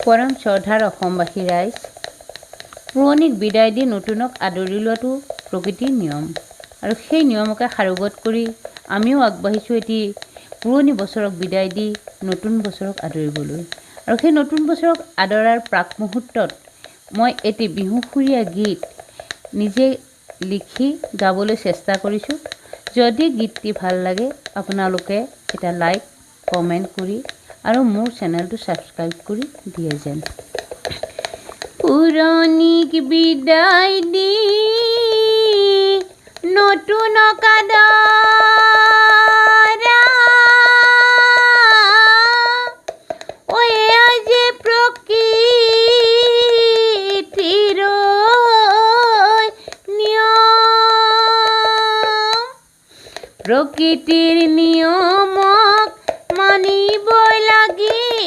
পৰম শ্ৰদ্ধাৰ অসমবাসী ৰাইজ, পুৰণিক বিদায় দি নতুনক আদৰি লোৱাটো প্ৰকৃতিৰ নিয়ম আৰু সেই নিয়মকে সাৰোগত কৰি আমিও আগবাঢ়িছোঁ এটি পুৰণি বছৰক বিদায় দি নতুন বছৰক আদৰিবলৈ। আৰু সেই নতুন বছৰক আদৰাৰ প্ৰাক মুহূৰ্তত মই এটি বিহুসুৰীয়া গীত নিজে লিখি গাবলৈ চেষ্টা কৰিছোঁ। যদি গীতটি ভাল লাগে আপোনালোকে এটা লাইক কমেণ্ট কৰি আৰু মোৰ চেনেলটো ছাবস্ক্ৰাইব কৰি দিয়ে যেন। পুৰণিক বিদায় দি নতুনক আদৰা, আজি প্ৰকৃতিৰ নিয়ম, প্ৰকৃতিৰ নিয়মক মানি